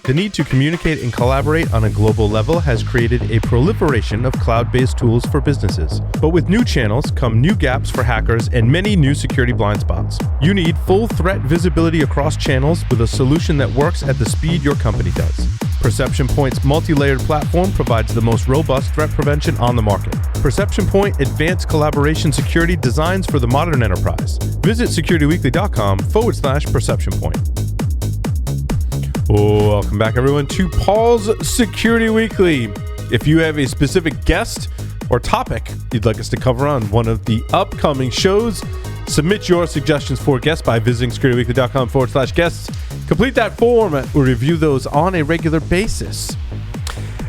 The need to communicate and collaborate on a global level has created a proliferation of cloud-based tools for businesses. But with new channels come new gaps for hackers and many new security blind spots. You need full threat visibility across channels with a solution that works at the speed your company does. Perception Point's multi-layered platform provides the most robust threat prevention on the market. Perception Point Advanced Collaboration Security designs for the modern enterprise. Visit securityweekly.com/perception point. Welcome back, everyone, to Paul's Security Weekly. If you have a specific guest or topic you'd like us to cover on one of the upcoming shows, submit your suggestions for guests by visiting securityweekly.com/guests. Complete that form. We review those on a regular basis.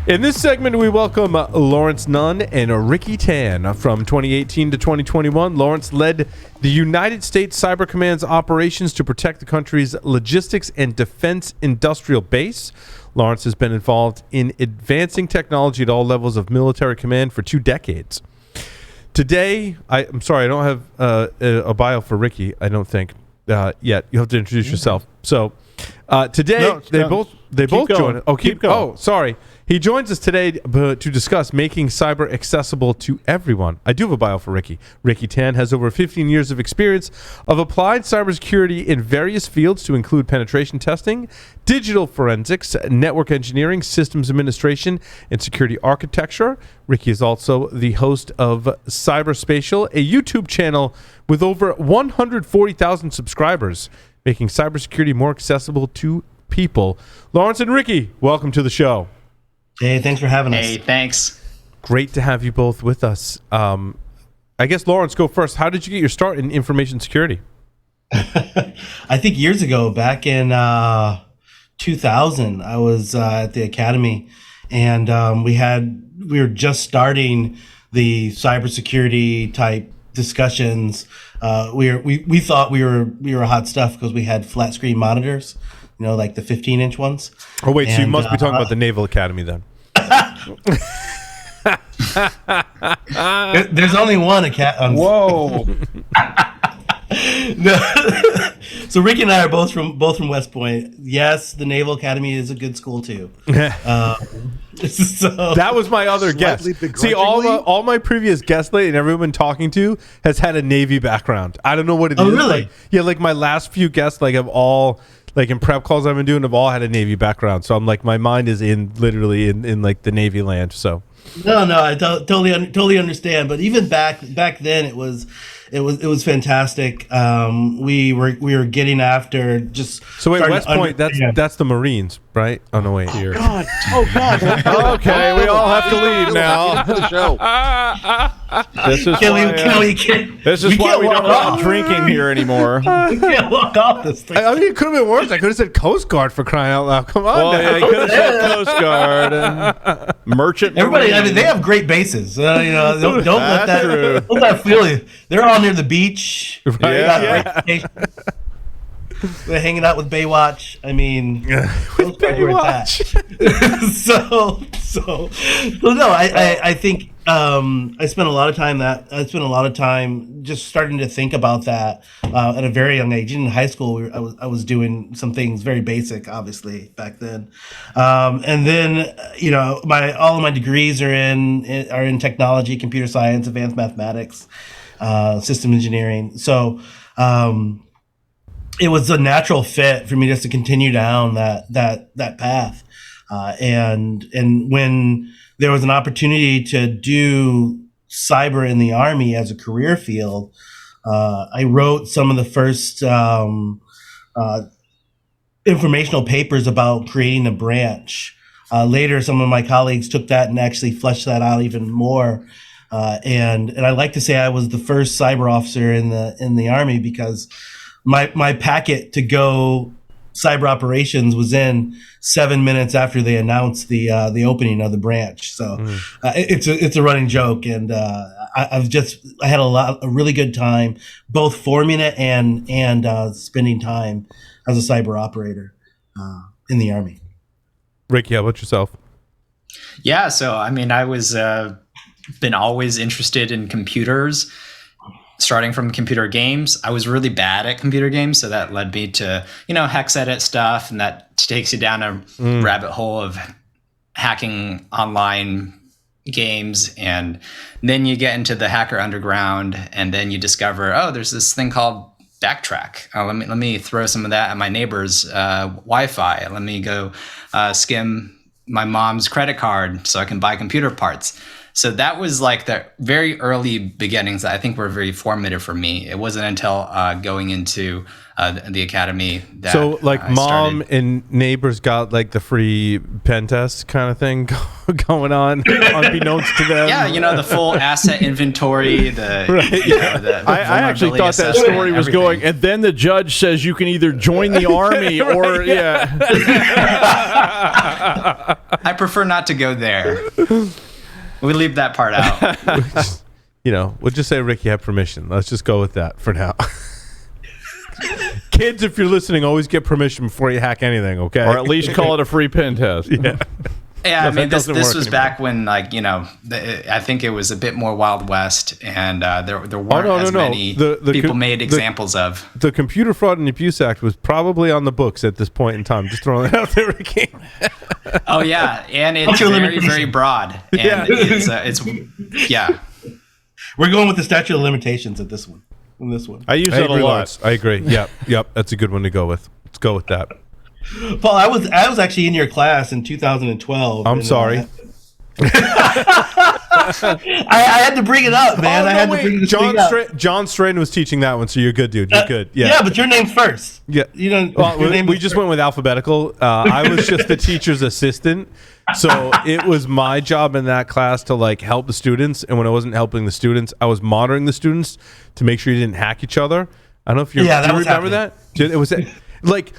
In this segment, we welcome Lawrence Nunn and Ricky Tan. From 2018 to 2021, Lawrence led the United States Cyber Command's operations to protect the country's logistics and defense industrial base. Lawrence has been involved in advancing technology at all levels of military command for 2 decades. Today, I'm sorry, I don't have a bio for Ricky, I don't think, yet. You'll have to introduce yourself. So today, they both join. Oh, sorry. He joins us today to discuss making cyber accessible to everyone. I do have a bio for Ricky. Ricky Tan has over 15 years of experience of applied cybersecurity in various fields to include penetration testing, digital forensics, network engineering, systems administration, and security architecture. Ricky is also the host of Cyberspatial, a YouTube channel with over 140,000 subscribers, making cybersecurity more accessible to people. Lawrence and Ricky, welcome to the show. Hey, thanks for having us. Hey, thanks. Great to have you both with us. I guess, Lawrence, go first. How did you get your start in information security? I think years ago, back in 2000, I was at the academy, and we were just starting the cybersecurity type discussions. We thought we were hot stuff because we had flat screen monitors, like the 15-inch ones. Oh, wait, so you must be talking about the Naval Academy then. There's only one academy. Whoa. So Ricky and I are both from West Point. Yes, the Naval Academy is a good school too. So that was my other guess. See, all my previous guests lately and everyone I've been talking to has had a Navy background. I don't know what it is. Oh, really? Like my last few guests, have all, in prep calls I've been doing, have all had a Navy background. So I'm my mind is literally in the Navy land. So no, I totally understand. But even back then, it was fantastic. We were getting after just. So wait, West Point, that's the Marines, right? Oh no, wait. Here. God. Okay, we all have to leave now. For the show. This is why we don't want drinking here anymore. We can't walk off this thing. I mean, it could have been worse. I could have said Coast Guard, for crying out loud. Come on. Well, you could have said Coast Guard and Merchant. Everybody, I mean, they have great bases. Don't let that fool you. They're all near the beach. Right. They're hanging out with Baywatch. I mean, Baywatch. so no. I think I spent a lot of time just starting to think about that at a very young age. In high school, I was doing some things very basic, obviously back then, and then all of my degrees are in technology, computer science, advanced mathematics, system engineering. So. It was a natural fit for me just to continue down that path, and when there was an opportunity to do cyber in the Army as a career field, I wrote some of the first informational papers about creating a branch. Later, some of my colleagues took that and actually fleshed that out even more. And I like to say I was the first cyber officer in the Army because my packet to go cyber operations was in 7 minutes after they announced the opening of the branch. So it's a running joke, and I had a really good time both forming it and spending time as a cyber operator in the Army. Ricky, how about yourself? Yeah, so I mean, I was been always interested in computers. starting from computer games. I was really bad at computer games, so that led me to, hex edit stuff, and that takes you down a rabbit hole of hacking online games. And then you get into the hacker underground, and then you discover, there's this thing called Backtrack. Let me throw some of that at my neighbor's Wi-Fi. Let me go skim my mom's credit card so I can buy computer parts. So that was like the very early beginnings that I think were very formative for me. It wasn't until going into the academy that mom and neighbors got like the free pen test kind of thing going on, unbeknownst to them. Yeah, the full asset inventory. I actually thought that story was going, and then the judge says you can either join the army or I prefer not to go there. We leave that part out. We'll just say Ricky had permission. Let's just go with that for now. Kids, if you're listening, always get permission before you hack anything, okay? Or at least call it a free pen test. Yeah, I mean, this was back when, I think it was a bit more Wild West, and there weren't as many people made examples of. The Computer Fraud and Abuse Act was probably on the books at this point in time. Just throwing it out there, Ricky. Oh, yeah, and it's very, very broad. And it's We're going with the statute of limitations at this one. In this one, I use that a lot. I agree. Yep, that's a good one to go with. Let's go with that. Paul, I was actually in your class in 2012. I'm sorry. I had to bring it up, man. John Strain was teaching that one, so you're good, dude. You're good. Yeah, but your name's first. Yeah, we just went with alphabetical. I was just the teacher's assistant, so it was my job in that class to help the students. And when I wasn't helping the students, I was monitoring the students to make sure you didn't hack each other. I don't know if you remember that. It was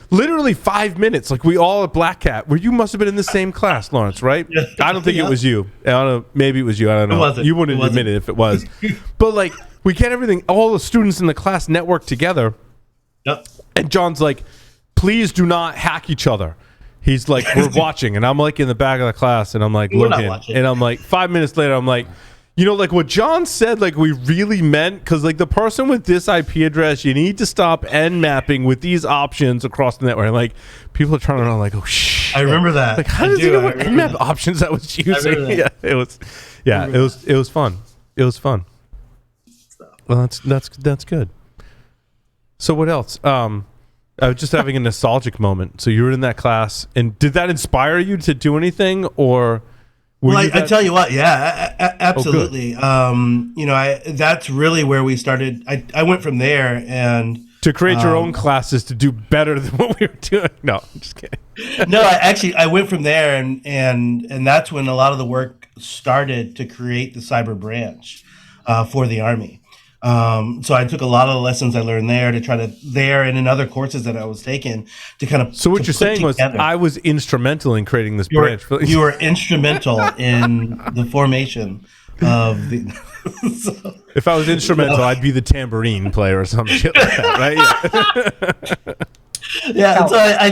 literally 5 minutes. We all at Black Cat, where you must have been in the same class, Lawrence, right? Yeah. I don't think it was you. I don't know. Maybe it was you. I don't know. It wasn't. You wouldn't admit it if it was. But we get everything, all the students in the class network together. Yep. And John's like, please do not hack each other. He's like, we're watching. And I'm in the back of the class, and I'm looking. And I'm 5 minutes later, I'm what John said, we really meant, because the person with this IP address, you need to stop end mapping with these options across the network. And people are turning around oh shit. I remember that. How does he know what end map options I was using? It was fun. It was fun. Well, that's good. So what else? I was just having a nostalgic moment. So you were in that class, and did that inspire you to do anything, or? I tell you what, absolutely. That's really where we started. I went from there and to create your own classes to do better than what we were doing. No, I'm just kidding. No, I went from there, and that's when a lot of the work started to create the cyber branch for the Army. So I took a lot of the lessons I learned there to try to and in other courses that I was taking to kind of. So what you're saying was I was instrumental in creating this branch. You were instrumental in the formation of the. If I was instrumental, I'd be the tambourine player or some shit like that, right? Yeah. So I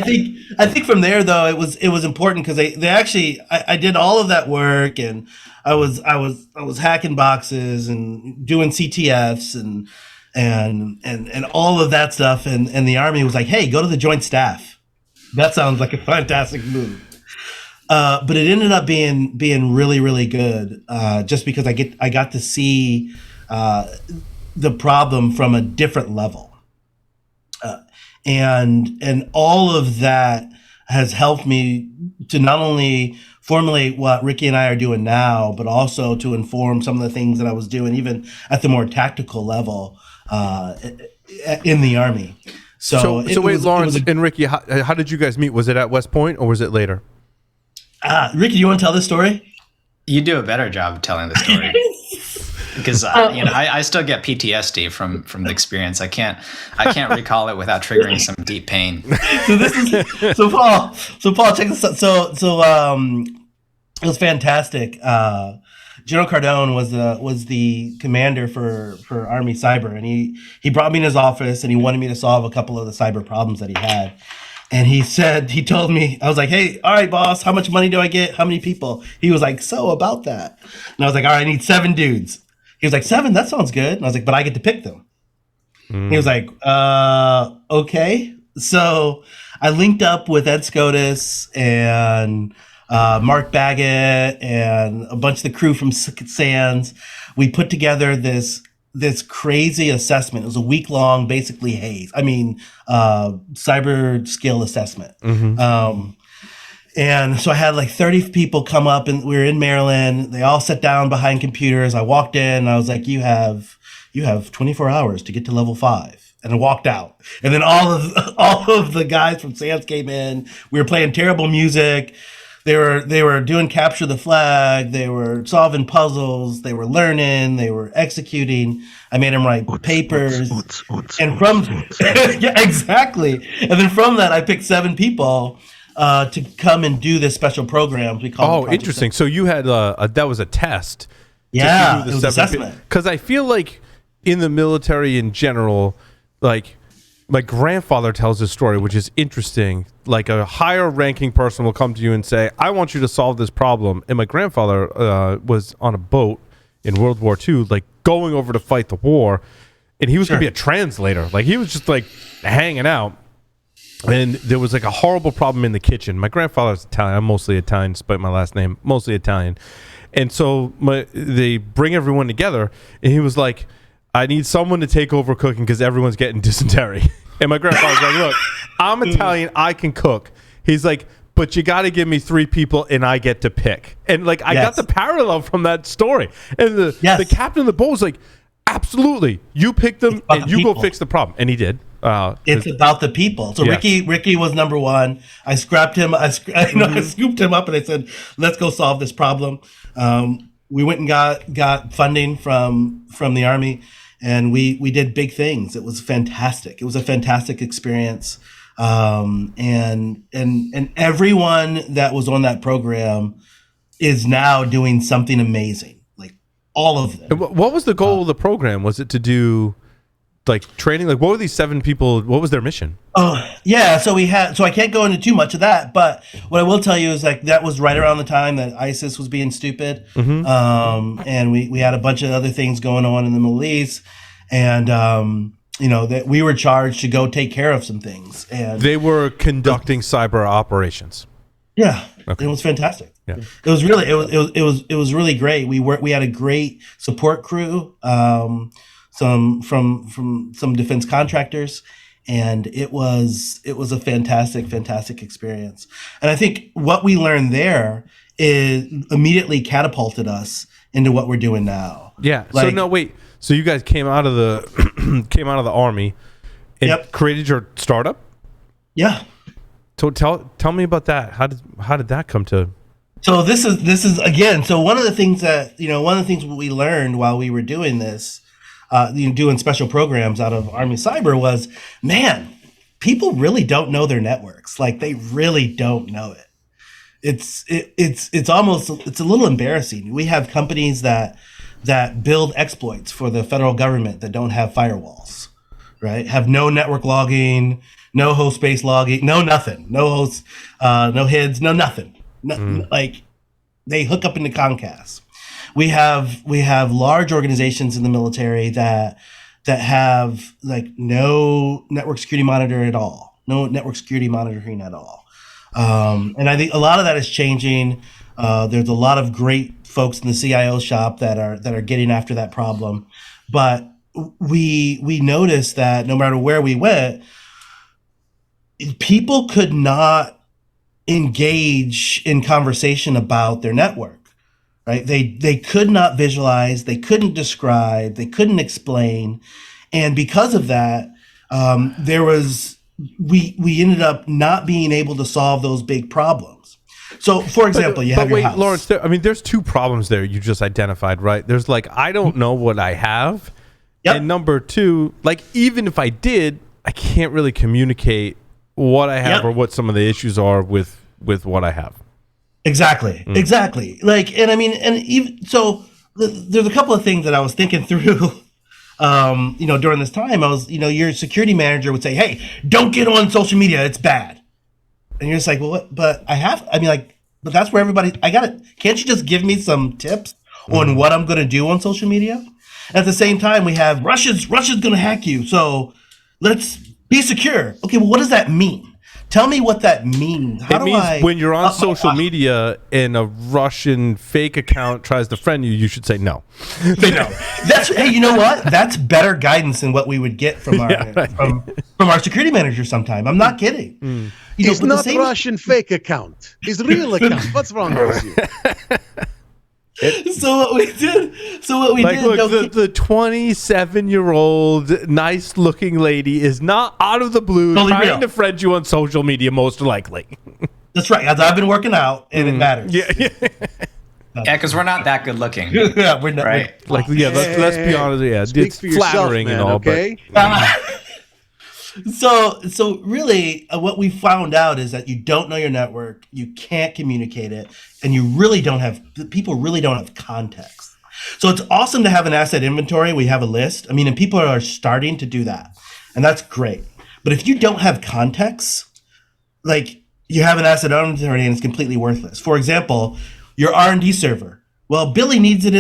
think from there though it was important because they actually I did all of that work, and I was hacking boxes and doing CTFs and all of that stuff, and the Army was like, hey, go to the Joint Staff. That sounds like a fantastic move. But it ended up being really, really good, just because I got to see the problem from a different level. And all of that has helped me to not only formulate what Ricky and I are doing now, but also to inform some of the things that I was doing even at the more tactical level in the Army. So wait, Lawrence and Ricky, how did you guys meet? Was it at West Point or was it later? Ricky, you want to tell this story? You do a better job of telling the story. Because I still get PTSD from the experience. I can't recall it without triggering some deep pain. So Paul, check this out. So it was fantastic. General Cardone was the commander for Army Cyber, and he brought me in his office and he wanted me to solve a couple of the cyber problems that he had. And he told me, I was like, hey, all right, boss, how much money do I get? How many people? He was like, so about that. And I was like, all right, I need 7 dudes. He was like, 7, that sounds good. And I was like, but I get to pick them. He was like, okay. So I linked up with Ed Scotus and Mark Baggett and a bunch of the crew from Sands. We put together this crazy assessment. It was a week-long, basically cyber skill assessment. And so I had like 30 people come up, and we were in Maryland. They all sat down behind computers. I walked in and I was like, you have 24 hours to get to level 5. And I walked out. And then all of the guys from Sands came in. We were playing terrible music. They were doing capture the flag. They were solving puzzles. They were learning. They were executing. I made them write papers. And from yeah, exactly. And then from that, I picked 7 people to come and do this special program. We call. Oh, interesting. So you had that was a test. Yeah, it was assessment. Because I feel like in the military in general, like my grandfather tells this story, which is interesting. Like a higher ranking person will come to you and say, I want you to solve this problem. And my grandfather was on a boat in World War II, like going over to fight the war. And he was going to be a translator. Like he was just like hanging out. And there was like a horrible problem in the kitchen. My grandfather's Italian. I'm mostly Italian, despite my last name, mostly Italian. And so they bring everyone together. And he was like, I need someone to take over cooking because everyone's getting dysentery. And my grandfather's like, look, I'm Italian. I can cook. He's like, but you got to give me 3 people and I get to pick. And like, I got the parallel from that story. And the captain of the boat was like, absolutely. You pick them and you go fix the problem. And he did. It's about the people. So Ricky was number 1. I scrapped him. I scooped him up and I said, let's go solve this problem. We went and got funding from the Army. And we did big things. It was fantastic. It was a fantastic experience. And everyone that was on that program is now doing something amazing. Like all of them. What was the goal of the program? Was it to do like training? Like what were these 7 people? What was their mission? Yeah. So I can't go into too much of that, but what I will tell you is like that was right around the time that ISIS was being stupid. And we had a bunch of other things going on in the Middle East, and that we were charged to go take care of some things. And they were conducting cyber operations. Yeah. Okay. It was fantastic. Yeah. It was really great. We had a great support crew, some from some defense contractors. And it was a fantastic experience. And I think what we learned there is immediately catapulted us into what we're doing now. Yeah. So you guys came out of the Army and created your startup? Yeah. So tell me about that. How did that come to? So this is again. So one of the things we learned while we were doing this, doing special programs out of Army Cyber was, man, people really don't know their networks. Like they really don't know it. It's almost a little embarrassing. We have companies that build exploits for the federal government that don't have firewalls, right? Have no network logging, no host space logging, no nothing, no host, no HIDs, no nothing. Like they hook up into Comcast. We have large organizations in the military that have like no network security monitoring at all. And I think a lot of that is changing. There's a lot of great folks in the CIO shop that are getting after that problem. But we noticed that no matter where we went, people could not engage in conversation about their network. Right? They could not visualize, they couldn't describe, they couldn't explain. And because of that, we ended up not being able to solve those big problems. So for example, you have your house. Lawrence, there's 2 problems there you just identified, right? There's like, I don't know what I have. Yep. And number 2, like even if I did, I can't really communicate what I have or what some of the issues are with what I have. Exactly. Like, and I mean, and even so, there's a couple of things that I was thinking through. During this time, I was, your security manager would say, "Hey, don't get on social media; it's bad." And you're just like, "Well, what? But but that's where everybody. Can't you just give me some tips on what I'm going to do on social media?" At the same time, we have Russia's going to hack you. So let's be secure. Okay, well, what does that mean? Tell me what that means. It means when you're on social media and a Russian fake account tries to friend you, you should say no. Hey, you know what? That's better guidance than what we would get from our from our security manager sometime. I'm not kidding. It's not a Russian fake account. It's real account. What's wrong with you? So what we did. Look, the 27-year-old nice-looking lady is not out of the blue trying to friend you on social media, most likely. That's right. I've been working out, and it matters. Yeah. Yeah, because we're not that good looking. Yeah, we're not. Right. Let's be honest. Yeah, Speak it's flattering yourself, man, and all, okay? So really, what we found out is that you don't know your network, you can't communicate it, and people really don't have context. So it's awesome to have an asset inventory. We have a list. And people are starting to do that, and that's great. But if you don't have context, like you have an asset inventory and it's completely worthless. For example, your R&D server. Well, Billy needs to be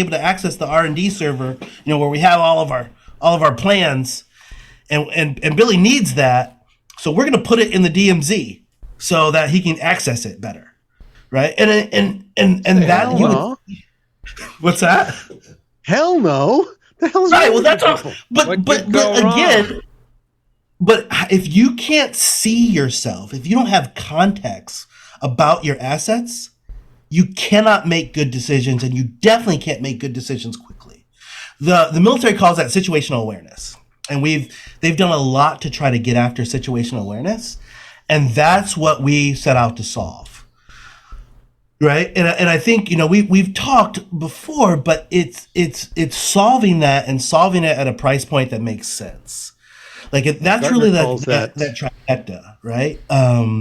able to access the R&D server, where we have all of our plans, and Billy needs that, so we're going to put it in the DMZ so that he can access it better, right? And that no. What's that? Hell no. The hell's right? Well, that's all. people? But again, but if you can't see yourself, if you don't have context about your assets, you cannot make good decisions, and you definitely can't make good decisions quickly. The military calls that situational awareness, and they've done a lot to try to get after situational awareness, and that's what we set out to solve, right? And I think we've talked before, but it's solving that and solving it at a price point that makes sense. Like that's Gartner really that trifecta, right?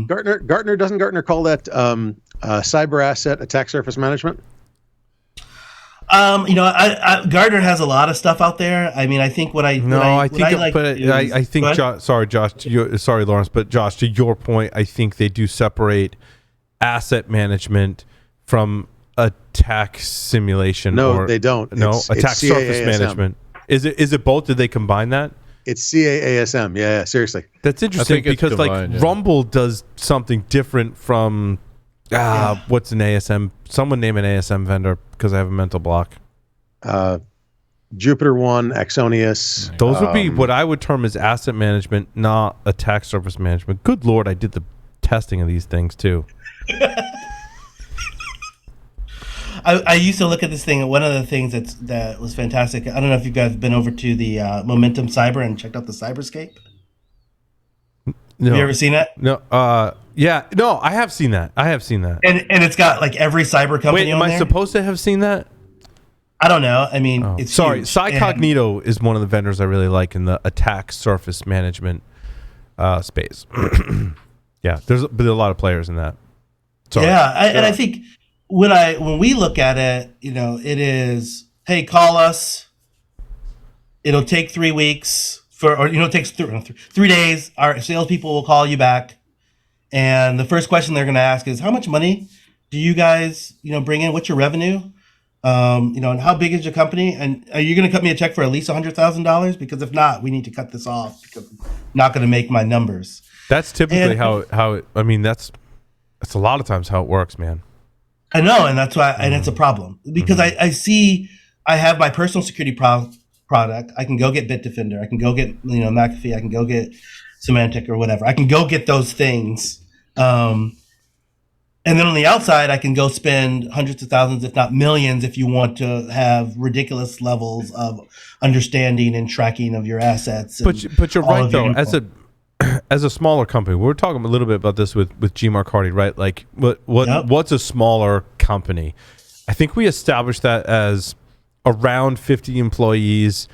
Gartner call that cyber asset attack surface management? Gartner has a lot of stuff out there. I think sorry, Lawrence, but Josh, to your point, I think they do separate asset management from attack simulation. No, they don't. No, attack surface management. Is it both? Did they combine that? It's CAASM. Yeah, seriously. That's interesting because Rumble does something different from what's an ASM? Someone name an ASM vendor because I have a mental block. Jupiter One, Axonius. Those would be what I would term as asset management, not attack surface management. Good Lord, I did the testing of these things too. I used to look at this thing. One of the things that was fantastic. I don't know if you guys have been over to the Momentum Cyber and checked out the Cyberscape. No. Have you ever seen it? No. Yeah. No, I have seen that. And it's got like every cyber company on there. Am I supposed to have seen that? I don't know. It's sorry. huge. Cycognito is one of the vendors I really like in the attack surface management space. Yeah, there's a lot of players in that. Sorry. Yeah, and I think when we look at it, it is, hey, call us. It'll take 3 weeks it takes 3 days. Our salespeople will call you back, and the first question they're going to ask is, how much money do you guys bring in? What's your revenue? And how big is your company? And are you going to cut me a check for at least $100,000? Because if not, we need to cut this off because I'm not going to make my numbers. That's typically that's a lot of times how it works, man. I know, and that's why, and it's a problem because I have my personal security product. I can go get Bitdefender. I can go get McAfee. I can go get Symantec or whatever. I can go get those things, and then on the outside, I can go spend hundreds of thousands, if not millions, if you want to have ridiculous levels of understanding and tracking of your assets. But you're right though. As a smaller company, we were talking a little bit about this with G. Mark Hardy, right? Like, what's a smaller company? I think we established that as around 50 employees,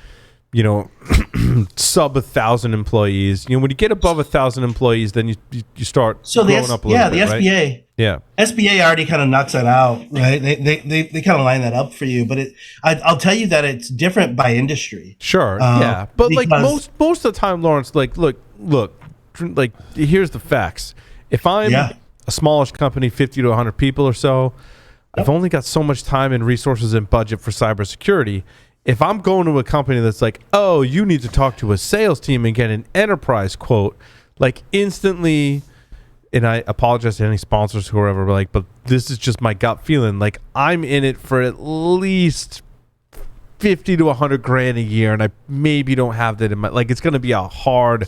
sub 1,000 employees. When you get above 1,000 employees, then you start growing up a little bit. Yeah, the SBA. Right? Yeah, SBA already kind of knocks that out, right? They kind of line that up for you, but I'll tell you that it's different by industry. Sure, yeah, but like most of the time, Lawrence, like look, like here's the facts. If I'm a smallish company, 50 to 100 people or so, I've only got so much time and resources and budget for cybersecurity. If I'm going to a company that's like, oh, you need to talk to a sales team and get an enterprise quote, like instantly, and I apologize to any sponsors who are ever like, but this is just my gut feeling. Like I'm in it for at least 50 to 100 grand a year, and I maybe don't have that in my, like it's going to be a hard,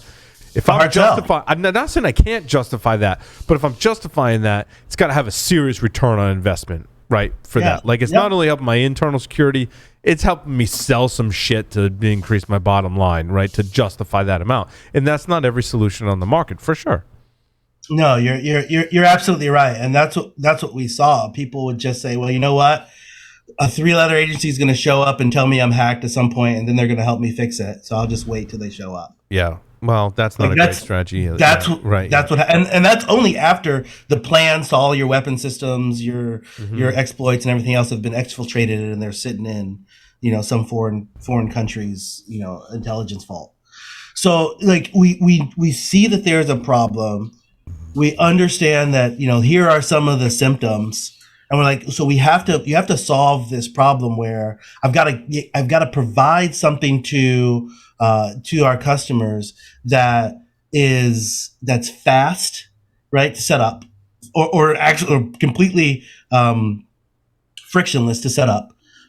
if I'm justifying, I'm not saying I can't justify that, but if I'm justifying that, it's got to have a serious return on investment, right? For that. Like it's not only helping my internal security, it's helping me sell some shit to increase my bottom line, right? To justify that amount. And that's not every solution on the market for sure. No, you're absolutely right. And that's what we saw. People would just say, well, you know what? A 3-letter agency is going to show up and tell me I'm hacked at some point, and then they're going to help me fix it. So I'll just wait till they show up. Yeah. Well, that's not a great strategy. That's and that's only after the plans to all your weapon systems, your exploits, and everything else have been exfiltrated, and they're sitting in, some foreign countries, intelligence vault. So like we see that there's a problem. We understand that here are some of the symptoms, and we're like, so you have to solve this problem where I've got to provide something to our customers that's fast, right, to set up, or completely frictionless to set up,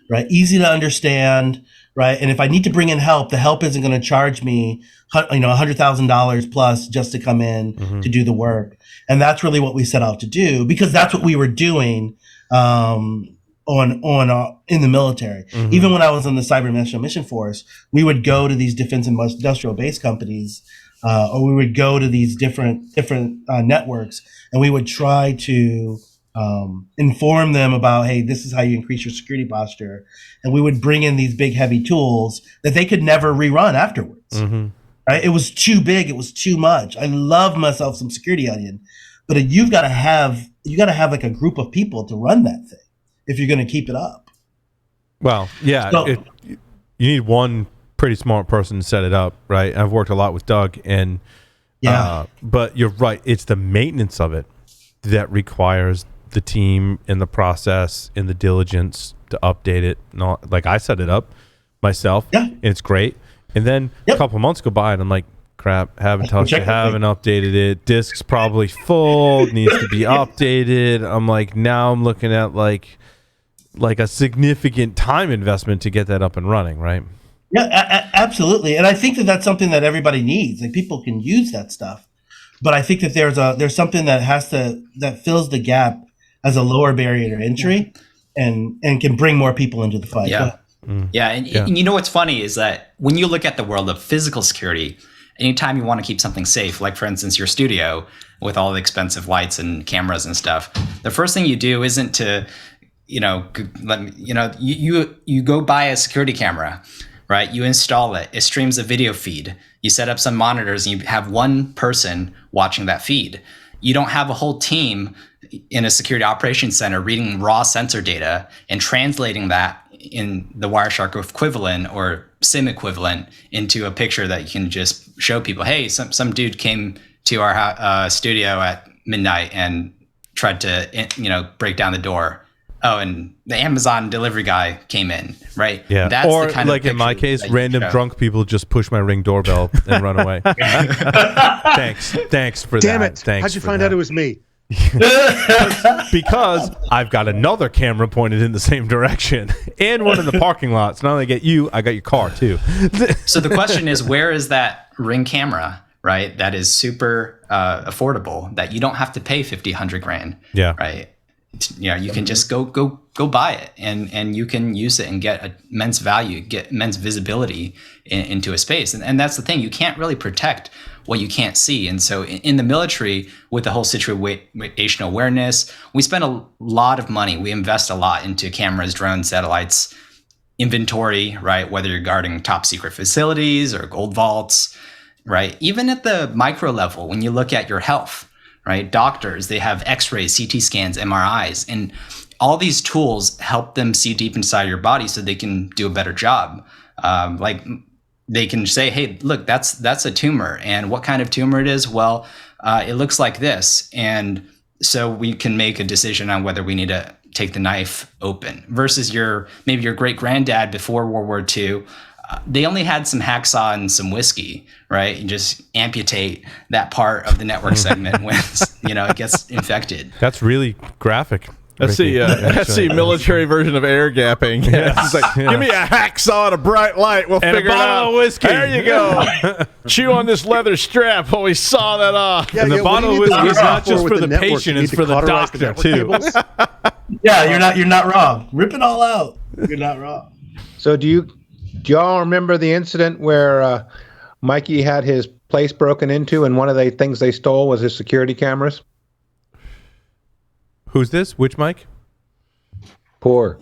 right, easy to understand, right, and if I need to bring in help, the help isn't going to charge me $100,000 plus just to come in to do the work, and that's really what we set out to do, because that's what we were doing in the military. Even when I was in the Cyber National Mission Force, we would go to these defense and industrial base companies, or we would go to these different networks, and we would try to inform them about, hey, this is how you increase your security posture, and we would bring in these big heavy tools that they could never rerun afterwards. Right? It was too big, it was too much. I love myself some Security Onion, but you've got to have like a group of people to run that thing if you're going to keep it up. Well, yeah, so, you need one pretty smart person to set it up, right? I've worked a lot with Doug, and but you're right. It's the maintenance of it that requires the team and the process and the diligence to update it. Not like I set it up myself, and it's great. And then a couple months go by, and I'm like, crap, haven't touched it, haven't updated it. Disk's probably full, needs to be updated. I'm like, now I'm looking at like a significant time investment to get that up and running, right? Yeah, absolutely. And I think that that's something that everybody needs. Like people can use that stuff, but I think that there's something that fills the gap as a lower barrier to entry, and can bring more people into the fight. Yeah. And you know what's funny is that when you look at the world of physical security, anytime you want to keep something safe, like for instance your studio with all the expensive lights and cameras and stuff, the first thing you do isn't to you go buy a security camera, right? You install it, it streams a video feed, you set up some monitors, and you have one person watching that feed. You don't have a whole team in a security operations center reading raw sensor data and translating that in the Wireshark equivalent or SIM equivalent into a picture that you can just show people, hey, some dude came to our studio at midnight and tried to break down the door. Oh, and the Amazon delivery guy came in, right? Yeah. That's or the kind like of in my case, random drunk people just push my Ring doorbell and run away. Thanks for Damn that. it. Thanks. How'd you find out it was me? Because I've got another camera pointed in the same direction and one in the parking lot. So not only I get you, I got your car too. So the question is, where is that Ring camera, right? That is super affordable, that you don't have to pay 50, 100 grand. Yeah. Right. You can just go buy it, and you can use it and get immense value, get immense visibility into a space. And that's the thing, you can't really protect what you can't see. And so in the military, with the whole situational awareness, we spend a lot of money. We invest a lot into cameras, drones, satellites, inventory, right? Whether you're guarding top secret facilities or gold vaults, right? Even at the micro level, when you look at your health, right? Doctors, they have x-rays, CT scans, MRIs, and all these tools help them see deep inside your body so they can do a better job. Like they can say, hey, look, that's a tumor. And what kind of tumor it is? Well, it looks like this. And so we can make a decision on whether we need to take the knife open versus maybe your great granddad before World War II. They only had some hacksaw and some whiskey, right? You just amputate that part of the network segment when it gets infected. That's really graphic. That's the military version of air gapping. Yeah. It's like, give me a hacksaw and a bright light. We'll and figure a it bottle out. Of whiskey. There you go. Chew on this leather strap while we saw that off. And the bottle of whiskey is not just for the patient; it's for the doctor too. Yeah, you're not wrong. Rip it all out. You're not wrong. So do y'all remember the incident where Mikey had his place broken into, and one of the things they stole was his security cameras? Who's this? Which Mike? Poor.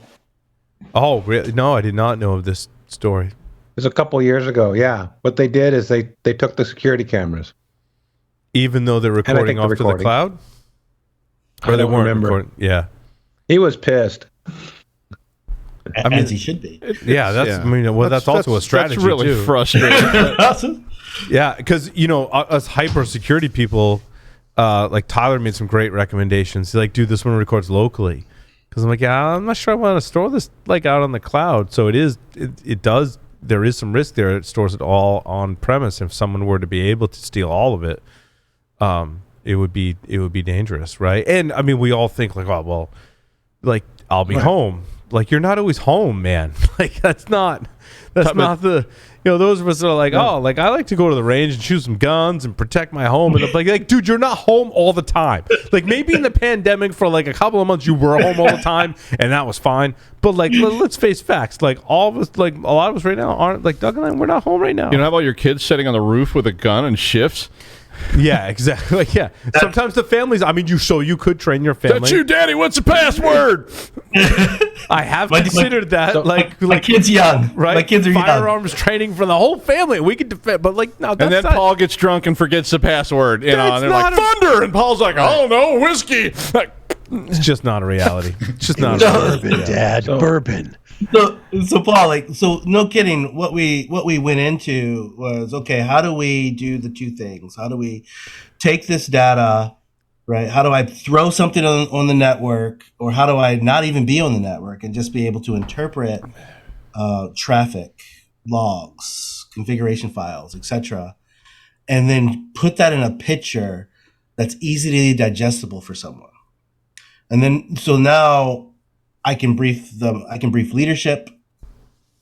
Oh, really? No, I did not know of this story. It was a couple years ago. Yeah, what they did is they took the security cameras, even though they're recording off to the cloud. Or they weren't recording. Yeah, he was pissed. As he should be. Yeah, that's. I mean, well, that's also a strategy. That's really too. frustrating. Yeah, because us hyper security people. Like Tyler made some great recommendations. He's like, dude, this one records locally. Because I'm like, yeah, I'm not sure I want to store this like out on the cloud. So it does. There is some risk there. It stores it all on premise. If someone were to be able to steal all of it, it would be dangerous, right? And I mean, we all think like, oh well, like I'll be home. Like you're not always home, man. Like that's not the. Those of us that are like, oh, like I like to go to the range and shoot some guns and protect my home. And I'm like, dude, you're not home all the time. Like maybe in the pandemic for like a couple of months you were home all the time and that was fine. But like, let's face facts. Like all of us, like a lot of us right now aren't like Doug and I. We're not home right now. You don't have all your kids sitting on the roof with a gun and shifts. Yeah, exactly. Like, yeah. Sometimes the families. I mean, you could train your family. That's you, Daddy. What's the password? I have considered that. So like my kid's young. Right? My kids are firearms training for the whole family. We could defend, but like no. And then Paul gets drunk and forgets the password. And they're like thunder, and Paul's like, oh no, whiskey. Like, it's just not a reality. It's just not. Bourbon, Dad. Bourbon. So Paul, so no kidding. What we went into was, okay, how do we do the two things? How do we take this data, right? How do I throw something on the network, or how do I not even be on the network and just be able to interpret traffic logs, configuration files, etc., and then put that in a picture that's easily digestible for someone. And then so now I can brief leadership.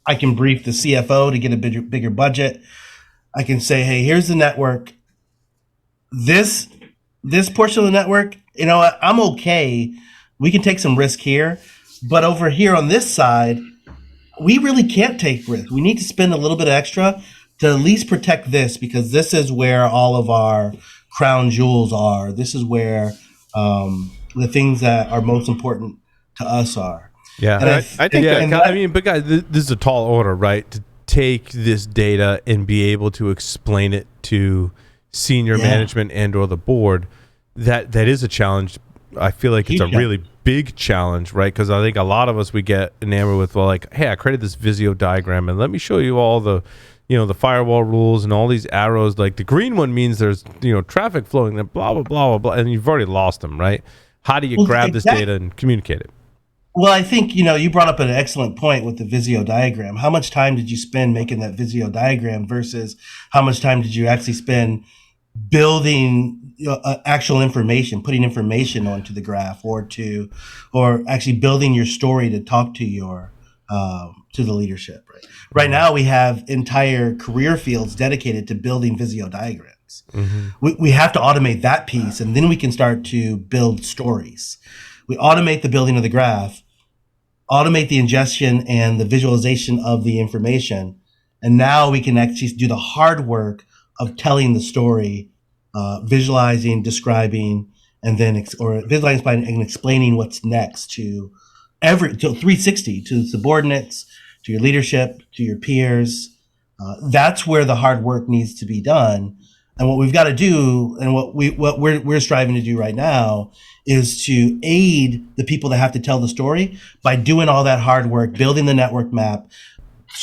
I can brief the CFO to get a bigger budget. I can say, hey, here's the network. This portion of the network, I'm okay. We can take some risk here, but over here on this side, we really can't take risk. We need to spend a little bit extra to at least protect this, because this is where all of our crown jewels are. This is where the things that are most important to us are. Yeah, and I think. Yeah, I mean, but guys, this is a tall order, right? To take this data and be able to explain it to senior management and/or the board, that is a challenge. I feel like it's a really big challenge, right? Because I think a lot of us, we get enamored with, well, like, hey, I created this Visio diagram, and let me show you all the, the firewall rules and all these arrows. Like the green one means there's, traffic flowing, then blah blah blah blah blah, and you've already lost them, right? How do you grab this data and communicate it? Well, I think, you brought up an excellent point with the Visio diagram. How much time did you spend making that Visio diagram versus how much time did you actually spend building actual information, putting information onto the graph, or actually building your story to talk to your to the leadership, right? Right now we have entire career fields dedicated to building Visio diagrams. Mm-hmm. We have to automate that piece, and then we can start to build stories. We automate the building of the graph, automate the ingestion and the visualization of the information, and now we can actually do the hard work of telling the story, visualizing, describing, and then visualizing and explaining what's next to 360, to subordinates, to your leadership, to your peers. That's where the hard work needs to be done. And what we've got to do, and what we're striving to do right now, is to aid the people that have to tell the story by doing all that hard work, building the network map,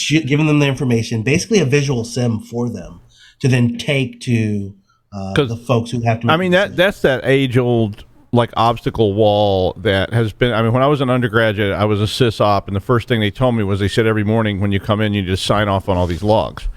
giving them the information, basically a visual sim for them to then take to the folks who have to. I mean, that's that age-old like obstacle wall that has been. I mean, when I was an undergraduate, I was a sysop, and the first thing they told me was they said every morning when you come in, you just sign off on all these logs,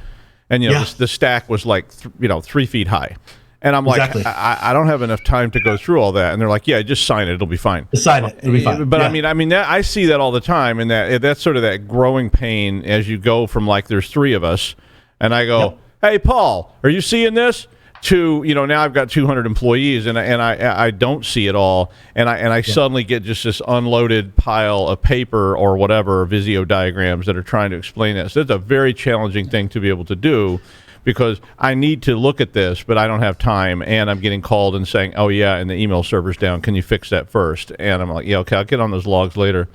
and the stack was like 3 feet high, and I'm like, Exactly. I don't have enough time to go through all that, and they're like, yeah, just sign it, it'll be fine. Just sign it, it'll be fine. But I mean that, I see that all the time, and that's sort of that growing pain as you go from like there's 3 of us, and I go, hey Paul, are you seeing this? To now I've got 200 employees and I don't see it all, and I suddenly get just this unloaded pile of paper or whatever Visio diagrams that are trying to explain this. So it's a very challenging thing to be able to do, because I need to look at this, but I don't have time, and I'm getting called and saying, oh yeah, and the email server's down, can you fix that first? And I'm like, yeah, okay, I'll get on those logs later.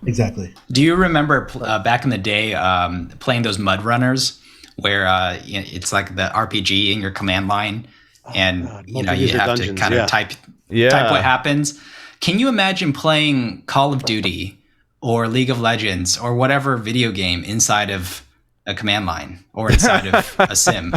Exactly. Do you remember back in the day playing those mud runners, where it's like the RPG in your command line, and you have to kind of type what happens? Can you imagine playing Call of Duty or League of Legends or whatever video game inside of a command line or inside of a sim?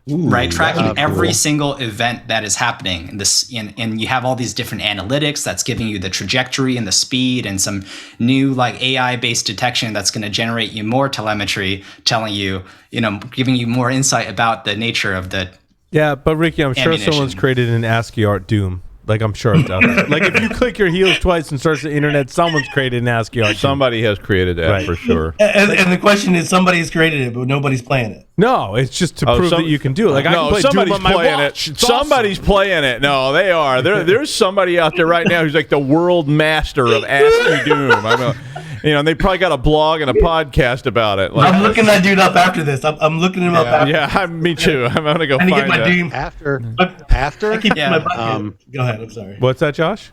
Right, tracking every single event that is happening, and you have all these different analytics that's giving you the trajectory and the speed, and some new like AI-based detection that's going to generate you more telemetry, telling you, giving you more insight about the nature of the. Yeah, but Ricky, I'm sure someone's created an ASCII art Doom. Like, I'm sure it's out there. Like, if you click your heels twice and starts the internet, someone's created an ASCII art. Somebody has created that for sure. And the question is, somebody's created it, but nobody's playing it. No, it's just to prove that you can do it. Like, I can play somebody's Doom on my playing watch. it. It's Somebody's playing it. No, they are. There's somebody out there right now who's like the world master of ASCII Doom. And they probably got a blog and a podcast about it. Like, I'm looking that dude up after this. I'm looking him up after. Yeah, me too. I'm gonna go find get my that. Doom. After. I keep my Go ahead. I'm sorry. What's that, Josh?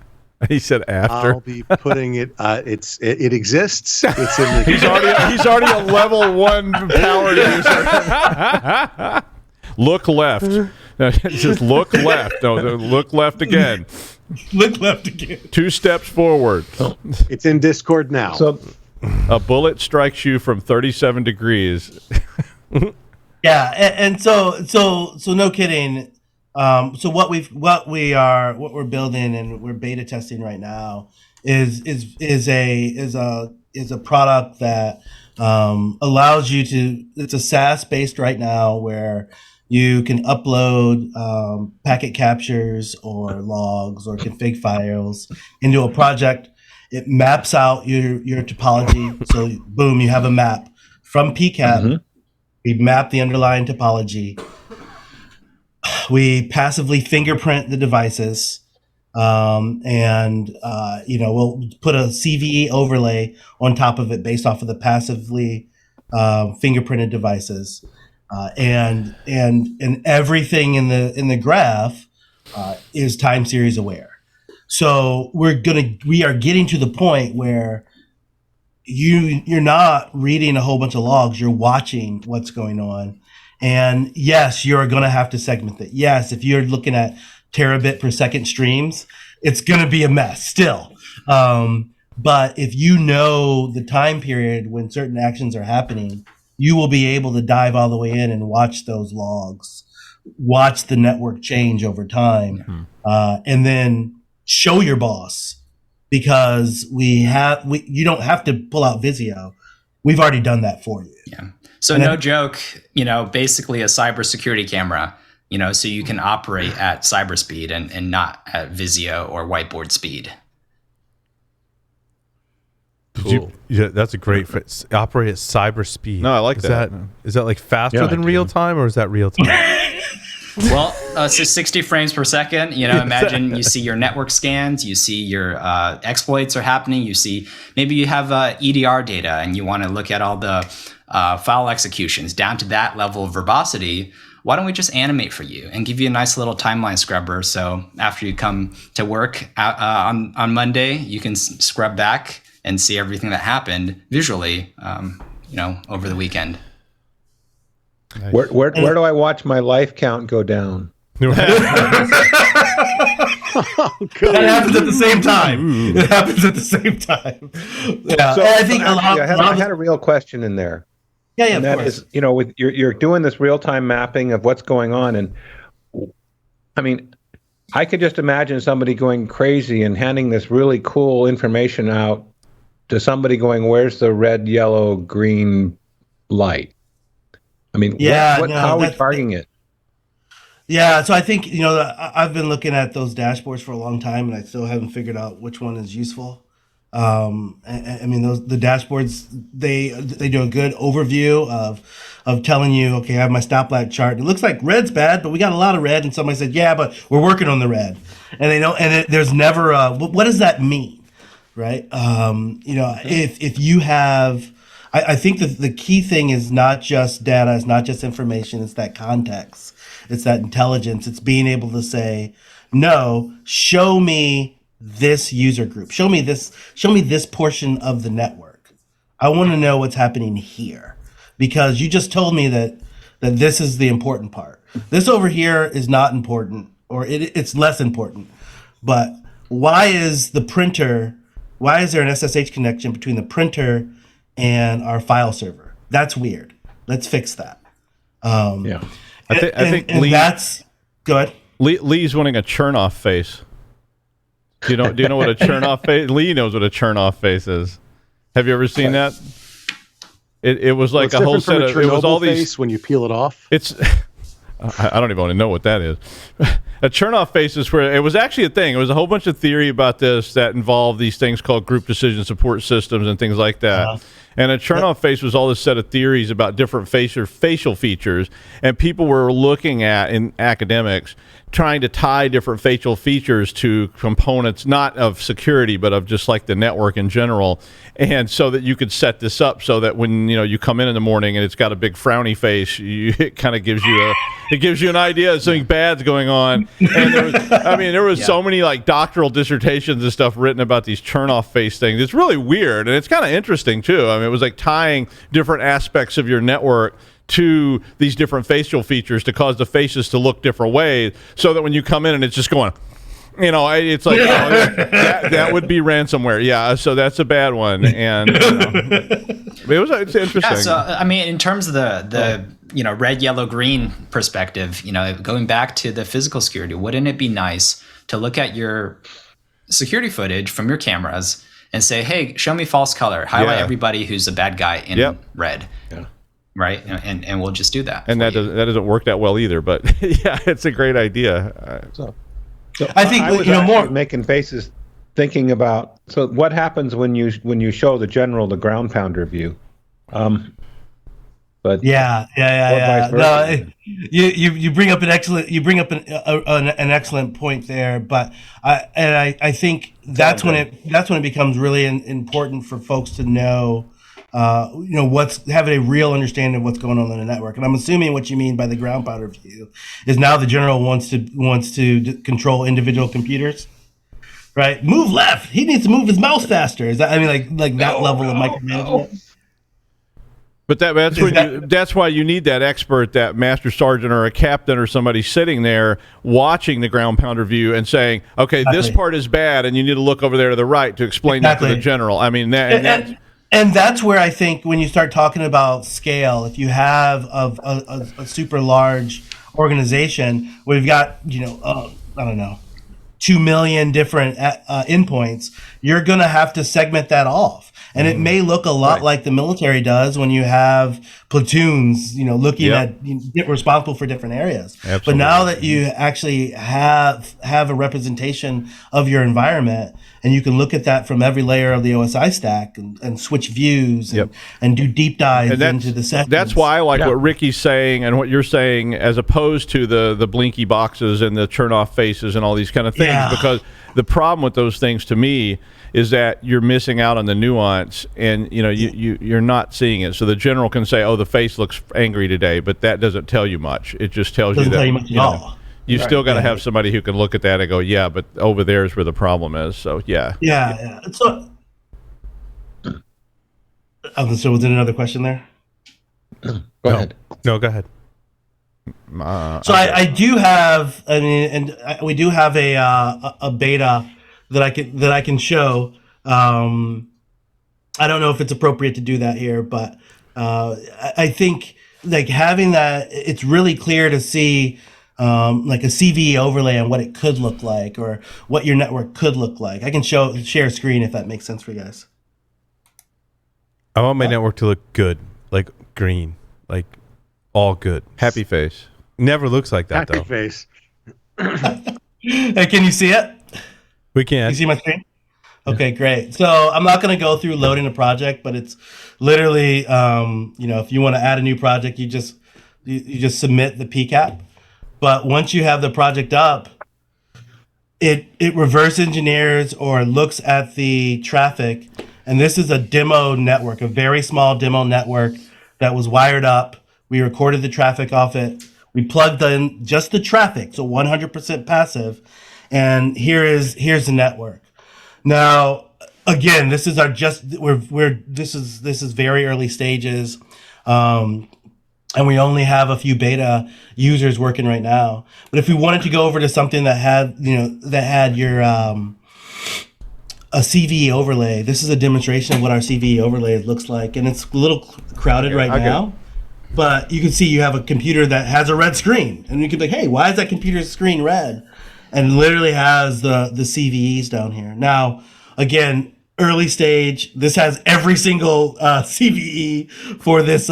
He said after. I'll be putting it. It exists. It's in the. He's already a level 1 power user. Look left. No, just look left. No, look left again. Look left again. 2 steps forward. It's in Discord now. So A bullet strikes you from 37 degrees. Yeah, and so no kidding. So what we're building and we're beta testing right now is a product that allows you to. It's a SaaS based right now where you can upload packet captures or logs or config files into a project. It maps out your topology. So boom, you have a map from PCAP. Mm-hmm. We map the underlying topology. We passively fingerprint the devices, and we'll put a CVE overlay on top of it based off of the passively fingerprinted devices, and everything in the graph is time series aware. So we are getting to the point where you're not reading a whole bunch of logs, you're watching what's going on. And yes, you're going to have to segment it. Yes, if you're looking at terabit per second streams, it's going to be a mess still. But if you know the time period when certain actions are happening, you will be able to dive all the way in and watch those logs, watch the network change over time, and then show your boss, because you don't have to pull out Visio. We've already done that for you. Yeah. So no joke, basically a cybersecurity camera, so you can operate at cyber speed and not at Visio or whiteboard speed. Cool. That's a great fit. Operate at cyber speed. No, I like that. Is that like faster than real time, or is that real time? Well, so 60 frames per second, imagine you see your network scans, you see your exploits are happening, you see maybe you have EDR data and you want to look at all the file executions down to that level of verbosity. Why don't we just animate for you and give you a nice little timeline scrubber? So after you come to work on Monday, you can scrub back and see everything that happened visually, over the weekend. Nice. Where do I watch my life count go down? That happens at the same time. It happens at the same time. Yeah, so I think I had a real question in there. Yeah, and that is, with you're doing this real time mapping of what's going on, and I mean, I could just imagine somebody going crazy and handing this really cool information out to somebody going, "Where's the red, yellow, green light?" I mean, Yeah, what no, how are we that's targeting it? Yeah, so I think I've been looking at those dashboards for a long time, and I still haven't figured out which one is useful. I mean, the dashboards they do a good overview of telling you, okay, I have my stoplight chart. It looks like red's bad, but we got a lot of red. And somebody said, yeah, but we're working on the red, and they know. And there's never what does that mean, right? If you have. I think that the key thing is not just data, it's not just information, it's that context, it's that intelligence, it's being able to say, no, show me this user group, show me this portion of the network. I want to know what's happening here, because you just told me that this is the important part. This over here is not important, or it's less important. But why is there an SSH connection between the printer and our file server? That's weird. Let's fix that. Yeah. I think Lee, that's good. Lee's wanting a churn-off face. Do you know what a churn-off face? Lee knows what a churn-off face is. Have you ever seen that? It was like a whole set of. It was all these. Face when you peel it off. It's. I don't even want to know what that is. A churn-off face is where it was actually a thing. It was a whole bunch of theory about this that involved these things called group decision support systems and things like that. And a churn-off face was all this set of theories about different facial features, and people were looking at, in academics, trying to tie different facial features to components, not of security, but of just like the network in general. And so that you could set this up so that when you come in the morning and it's got a big frowny face, it kind of gives you an idea of something bad's going on. And there was so many like doctoral dissertations and stuff written about these churn-off face things. It's really weird, and it's kind of interesting too. I mean, it was like tying different aspects of your network to these different facial features to cause the faces to look different ways, so that when you come in and it's just going, it's like that would be ransomware. Yeah, so that's a bad one, and it's interesting. Yeah, so I mean, in terms of the red, yellow, green perspective, going back to the physical security, wouldn't it be nice to look at your security footage from your cameras and say, hey, show me false color, highlight everybody who's a bad guy in red. Yeah. Right, and we'll just do that. And that doesn't work that well either. But yeah, it's a great idea. So I think I was more making faces, thinking about what happens when you show the general the ground pounder view. But yeah. No, you bring up an excellent point there. But I think that's when it becomes really important for folks to know. Having a real understanding of what's going on in the network. And I'm assuming what you mean by the ground pounder view is now the general wants to control individual computers, right? Move left. He needs to move his mouse faster. Is that, I mean, like that level of micromanagement? But that's why you need that expert, that master sergeant or a captain or somebody sitting there watching the ground pounder view and saying, okay, this part is bad, and you need to look over there to the right to explain that to the general. I mean, and that's where I think when you start talking about scale, if you have a super large organization where you've got, I don't know, 2 million different endpoints, you're going to have to segment that off. And it may look a lot like the military does when you have platoons, looking at get responsible for different areas. Absolutely. But now that you actually have a representation of your environment, and you can look at that from every layer of the OSI stack and switch views and do deep dives into the segments. That's why I like what Ricky's saying and what you're saying, as opposed to the blinky boxes and the turn off faces and all these kind of things, because the problem with those things to me is that you're missing out on the nuance, and you're not seeing it. So the general can say, oh, the face looks angry today, but that doesn't tell you much. It just tells you that you still got to have somebody who can look at that and go, yeah, but over there is where the problem is. So yeah. So was there another question there? Go ahead. No, go ahead. So I do have, we do have a beta that I can show. I don't know if it's appropriate to do that here, but I think like having that, it's really clear to see like a CVE overlay on what it could look like or what your network could look like. I can share a screen if that makes sense for you guys. I want my network to look good, like green, like all good. Happy face. Never looks like that Happy though. face. Hey, can you see it? We can. You see my screen? Okay, great. So I'm not going to go through loading a project, but it's literally, if you want to add a new project, you just submit the PCAP. But once you have the project up, it reverse engineers or looks at the traffic, and this is a demo network, a very small demo network that was wired up. We recorded the traffic off it. We plugged in just the traffic, so 100% passive, and here's the network. Now, again, this is this is very early stages, and we only have a few beta users working right now. But if we wanted to go over to something that had your a CVE overlay, this is a demonstration of what our CVE overlay looks like, and it's a little crowded right now. But you can see you have a computer that has a red screen, and you can be like, hey, why is that computer's screen red? And literally has the CVEs down here. Now, again, early stage. This has every single CVE for this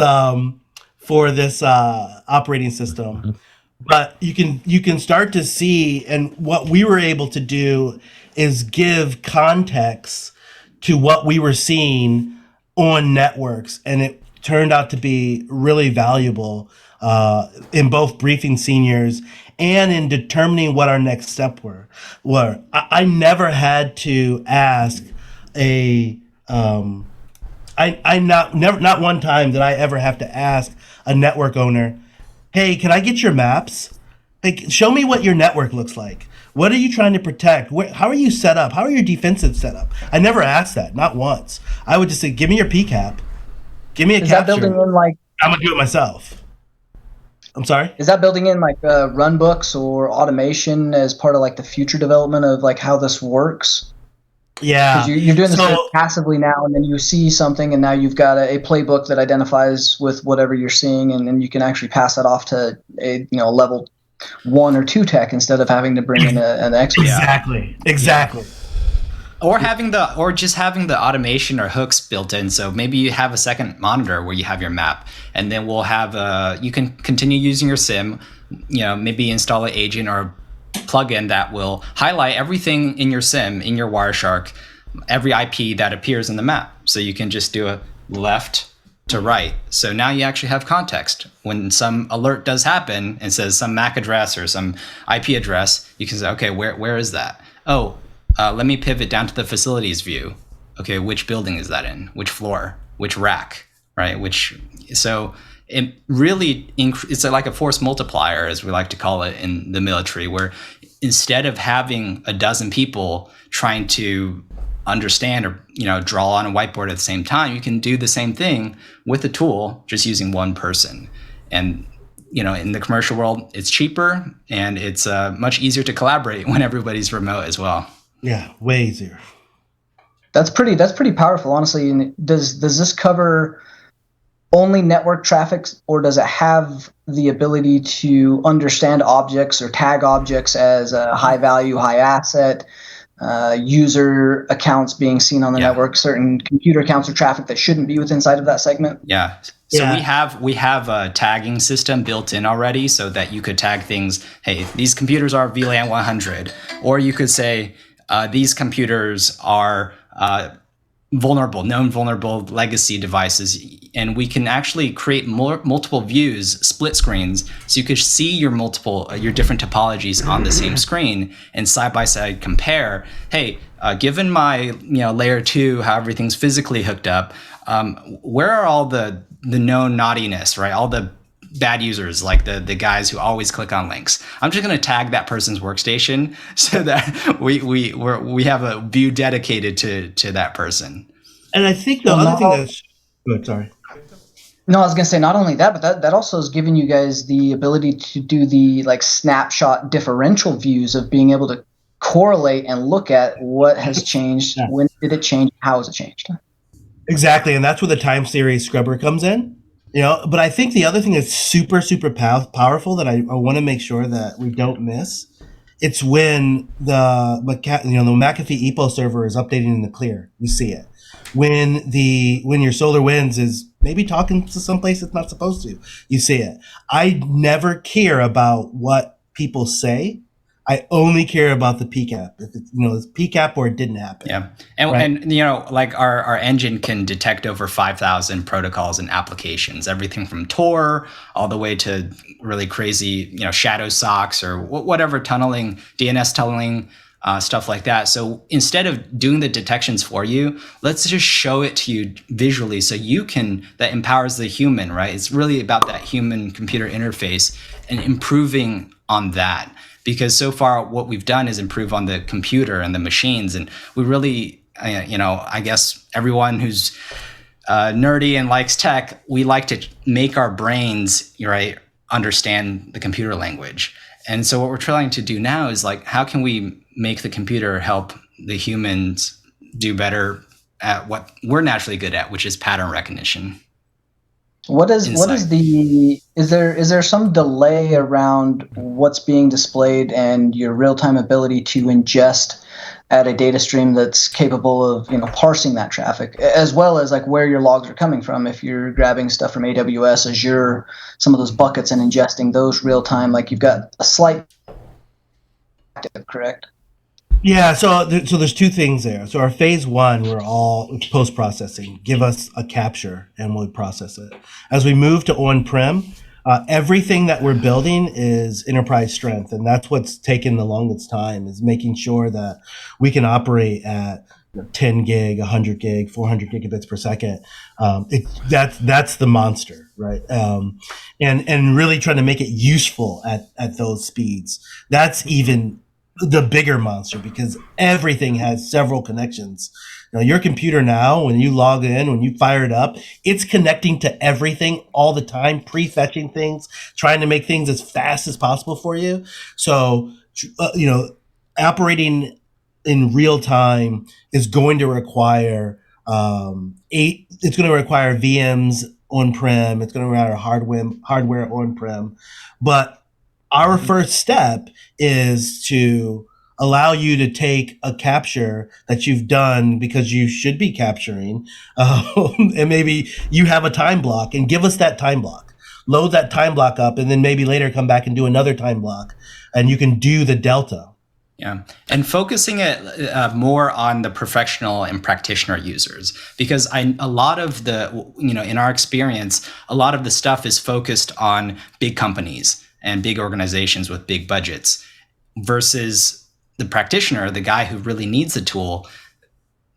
operating system. But you can start to see, and what we were able to do is give context to what we were seeing on networks, and it turned out to be really valuable in both briefing seniors and in determining what our next step were. I never had to ask not one time did I ever have to ask a network owner, hey, can I get your maps? Hey, show me what your network looks like. What are you trying to protect? How are you set up? How are your defensive set up? I never asked that, not once. I would just say, give me your PCAP. Give me a capture. Is that building in like? I'm gonna do it myself. I'm sorry? Is that building in like run books or automation as part of like the future development of like how this works? Yeah. Because you're doing this very passively now, and then you see something, and now you've got a playbook that identifies with whatever you're seeing, and then you can actually pass that off to a level 1 or 2 tech instead of having to bring in an expert. Exactly. Yeah. Or just having the automation or hooks built in. So maybe you have a second monitor where you have your map, and then we'll have you can continue using your SIM. Maybe install an agent or plugin that will highlight everything in your SIM, in your Wireshark, every IP that appears in the map. So you can just do a left to right. So now you actually have context. When some alert does happen and says some MAC address or some IP address, you can say, okay, where is that? Oh, let me pivot down to the facilities view. Okay, which building is that in? Which floor? Which rack? Right? So it really it's like a force multiplier, as we like to call it in the military, where instead of having a dozen people trying to understand or draw on a whiteboard at the same time, you can do the same thing with a tool, just using one person. And in the commercial world, it's cheaper and it's much easier to collaborate when everybody's remote as well. Yeah, way easier. That's pretty powerful, honestly. And does this cover only network traffic, or does it have the ability to understand objects or tag objects as a high value, high asset, user accounts being seen on the network, certain computer accounts or traffic that shouldn't be within inside of that segment? Yeah. So we have a tagging system built in already, so that you could tag things. Hey, these computers are VLAN 100, or you could say these computers are known vulnerable legacy devices, and we can actually create multiple views, split screens, so you could see your different topologies on the same screen and side by side compare. Hey, given my layer 2, how everything's physically hooked up, where are all the known naughtiness, right? All the bad users, like the guys who always click on links. I'm just going to tag that person's workstation so that we have a view dedicated to that person. And I think the other thing that's good. Sorry. No, I was going to say not only that, but that also is giving you guys the ability to do the like snapshot differential views of being able to correlate and look at what has changed, when did it change, how has it changed. Exactly, and that's where the time series scrubber comes in. But I think the other thing that's super, super powerful that I want to make sure that we don't miss, it's when the McAfee EPO server is updating in the clear. You see it. When your SolarWinds is maybe talking to someplace it's not supposed to, you see it. I never care about what people say. I only care about the PCAP. If it's PCAP or it didn't happen. Yeah, and like our engine can detect over 5,000 protocols and applications, everything from Tor all the way to really crazy shadow socks or whatever tunneling, DNS tunneling. Stuff like that. So instead of doing the detections for you, let's just show it to you visually so that empowers the human, right? It's really about that human computer interface and improving on that. Because so far what we've done is improve on the computer and the machines. And we really, I guess everyone who's nerdy and likes tech, we like to make our brains, right, understand the computer language. And so what we're trying to do now is like, how can we make the computer help the humans do better at what we're naturally good at, which is pattern recognition? Is there some delay around what's being displayed and your real-time ability to ingest at a data stream that's capable of parsing that traffic, as well as like where your logs are coming from? If you're grabbing stuff from AWS, Azure, some of those buckets and ingesting those real time, like you've got a slight correct? Yeah, so there's two things there. So our phase one, we're all post-processing. Give us a capture and we'll process it. As we move to on-prem, everything that we're building is enterprise strength, and that's what's taken the longest time, is making sure that we can operate at 10 gig, 100 gig, 400 gigabits per second. That's the monster, right? And really trying to make it useful at those speeds. That's even the bigger monster, because everything has several connections. Your computer now, when you log in, when you fire it up, it's connecting to everything all the time, prefetching things, trying to make things as fast as possible for you. So, operating in real time is going to require it's going to require VMs on-prem. It's going to require hardware on-prem. But our first step is to allow you to take a capture that you've done because you should be capturing, and maybe you have a time block, and give us that time block. Load that time block up, and then maybe later come back and do another time block, and you can do the delta. Yeah, and focusing it more on the professional and practitioner users, because a lot of the, in our experience, a lot of the stuff is focused on big companies and big organizations with big budgets, versus the practitioner, the guy who really needs the tool.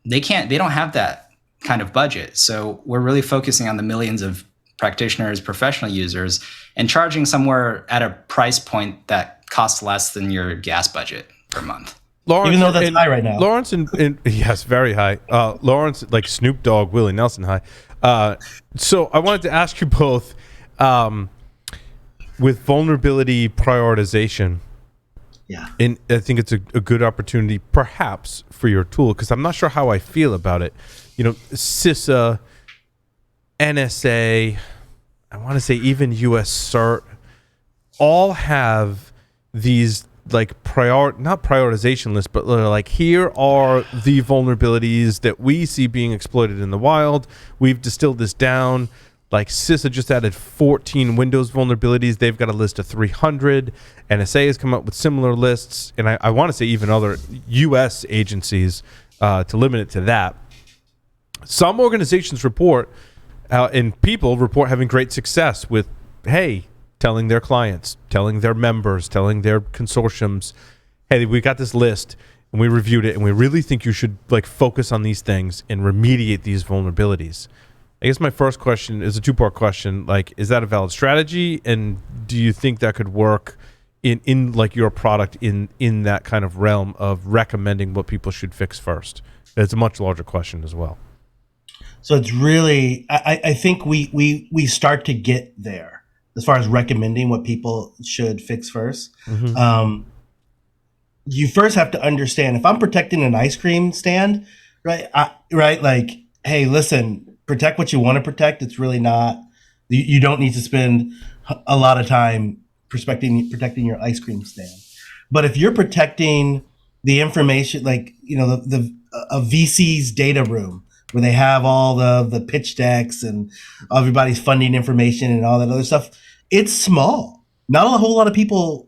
They don't have that kind of budget. So we're really focusing on the millions of practitioners, professional users, and charging somewhere at a price point that costs less than your gas budget per month. Lawrence, even though that's high right now. Lawrence, yes, very high. Lawrence, like Snoop Dogg, Willie Nelson high. So I wanted to ask you both, with vulnerability prioritization, and I think it's a good opportunity perhaps for your tool, because I'm not sure how I feel about it. CISA, NSA, I want to say even US CERT, all have these like not prioritization lists, but like, here are the vulnerabilities that we see being exploited in the wild. We've distilled this down. Like CISA just added 14 Windows vulnerabilities. They've got a list of 300. NSA has come up with similar lists. And I want to say even other U.S. agencies to limit it to that. Some organizations report, and people report having great success with, telling their clients, telling their members, telling their consortiums, hey, we got this list and we reviewed it and we really think you should like focus on these things and remediate these vulnerabilities. I guess my first question is a two-part question. Like, is that a valid strategy? And do you think that could work in like your product in that kind of realm of recommending what people should fix first? It's a much larger question as well. So it's really, I think we start to get there as far as recommending what people should fix first. Mm-hmm. You first have to understand, if I'm protecting an ice cream stand, right? Like, hey, listen, protect what you want to protect. It's really not You don't need to spend a lot of time protecting your ice cream stand. But if you're protecting the information, like a VC's data room where they have all the pitch decks and everybody's funding information and all that other stuff, it's small. Not a whole lot of people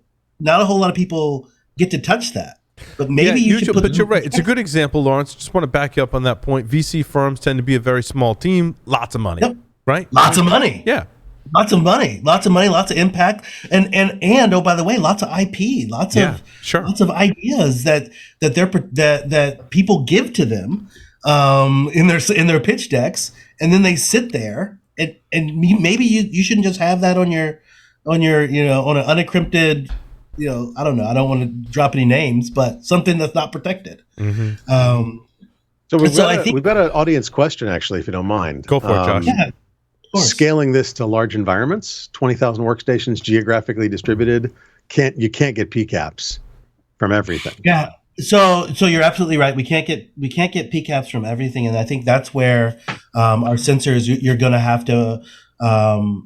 get to touch that. But maybe but you're right. It's a good example, Lawrence. Just want to back you up on that point. VC firms tend to be a very small team, lots of money, right? Lots of money. Yeah. Lots of money, lots of impact, and oh, by the way, lots of IP, lots of ideas that people give to them in their pitch decks, and then they sit there and maybe you shouldn't just have that on your on an unencrypted, I don't know, I don't want to drop any names, but something that's not protected. Mm-hmm. So we've got an audience question, actually, if you don't mind. Go for it, Josh. Yeah. Scaling this to large environments, 20,000 workstations, geographically distributed, you can't get PCAPs from everything. Yeah. So you're absolutely right. We can't get PCAPs from everything, and I think that's where our sensors. You're going to have to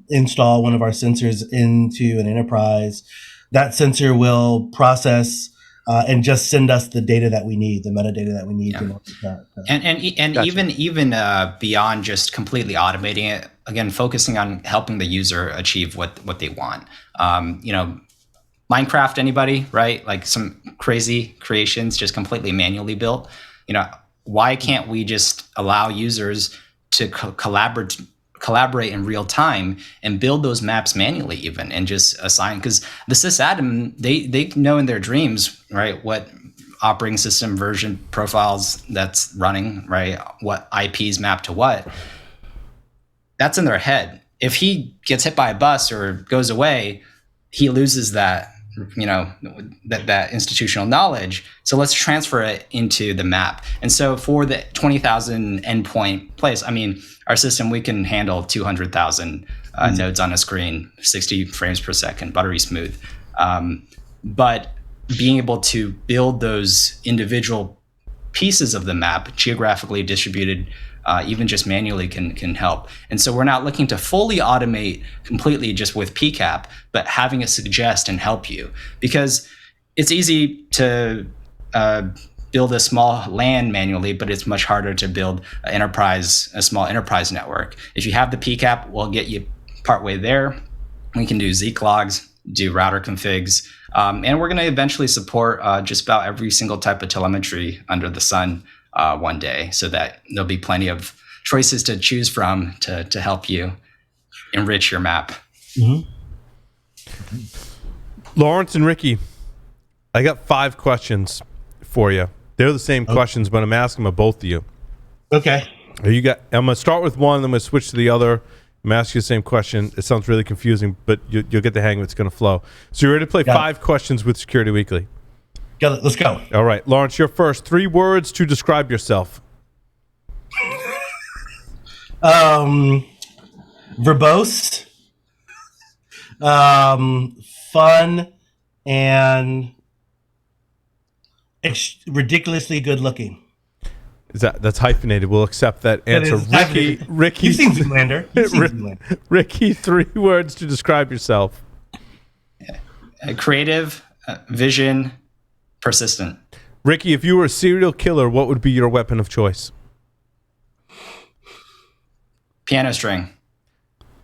install one of our sensors into an enterprise. That sensor will process and just send us the data that we need, the metadata that we need. Yeah. And gotcha. even beyond just completely automating it, again, focusing on helping the user achieve what they want. Minecraft, anybody, right? Like some crazy creations just completely manually built. Why can't we just allow users to collaborate in real time and build those maps manually even, and just assign, because the sysadmin, they know in their dreams, right, what operating system version profiles that's running, right, what IPs map to what. That's in their head. If he gets hit by a bus or goes away, he loses that, that institutional knowledge. So let's transfer it into the map. And so for the 20,000 endpoint place, our system, we can handle 200,000 nodes on a screen, 60 frames per second, buttery smooth. But being able to build those individual pieces of the map, geographically distributed, even just manually can help. And so we're not looking to fully automate completely just with PCAP, but having it suggest and help you. Because it's easy to build a small LAN manually, but it's much harder to build a small enterprise network. If you have the PCAP, we'll get you partway there. We can do Zeek logs, do router configs, and we're going to eventually support just about every single type of telemetry under the sun one day, so that there'll be plenty of choices to choose from to help you enrich your map. Mm-hmm. Lawrence and Ricky, I got 5 questions for you. They're the same questions, but I'm asking them of both of you. Okay. I'm going to start with one, then I'm going to switch to the other. I'm going to ask you the same question. It sounds really confusing, but you'll get the hang of it. It's going to flow. So you're ready to play 5 questions with Security Weekly? Got it. Let's go. All right. Lawrence, you're first. 3 words to describe yourself. Verbose, fun, and ridiculously good looking. That's hyphenated. We'll accept that answer. Ricky, you've seen Zoolander. Ricky, 3 words to describe yourself. Creative, vision, persistent. Ricky, if you were a serial killer, what would be your weapon of choice? Piano string.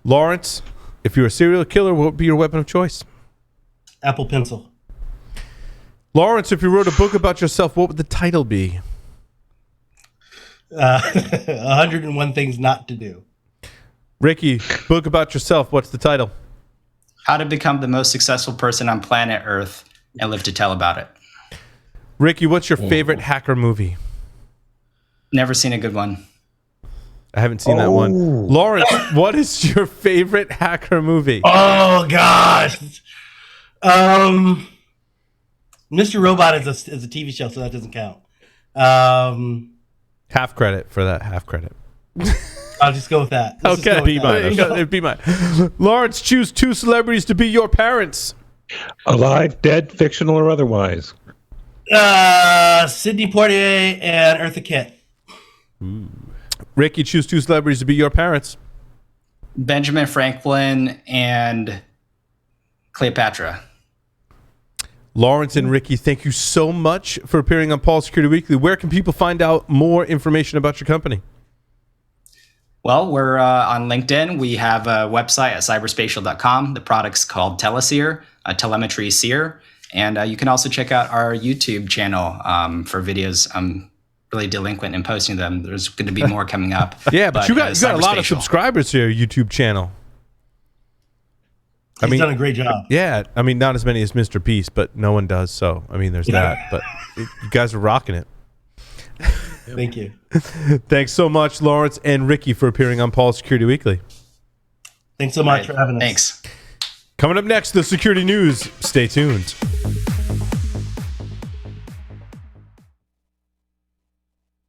Lawrence, if you were a serial killer, what would be your weapon of choice? Apple Pencil. Lawrence, if you wrote a book about yourself, what would the title be? 101 Things Not to Do. Ricky, book about yourself, what's the title? How to become the most successful person on planet Earth and live to tell about it. Ricky, what's your favorite hacker movie? Never seen a good one. I haven't seen that one. Lawrence, what is your favorite hacker movie? Oh, gosh. Mr. Robot is a TV show, so that doesn't count. Half credit for that. Half credit. I'll just go with that. Okay. Be mine. Lawrence, choose 2 celebrities to be your parents. Alive, dead, fictional, or otherwise. Sidney Poitier and Eartha Kitt. Ricky, choose 2 celebrities to be your parents. Benjamin Franklin and Cleopatra. Lawrence and Ricky, thank you so much for appearing on Paul's Security Weekly. Where can people find out more information about your company? Well, we're on LinkedIn. We have a website at cyberspatial.com. The product's called Teleseer, telemetry seer. And you can also check out our YouTube channel for videos. I'm really delinquent in posting them. There's going to be more coming up. Yeah, but you got a lot of subscribers to your YouTube channel. He's done a great job. Yeah, I mean, not as many as Mr. Beast, but no one does. So, I mean, there's that. But you guys are rocking it. Thank you. Thanks so much, Lawrence and Ricky, for appearing on Paul's Security Weekly. Thanks so much for having us. Thanks. Coming up next, the security news. Stay tuned.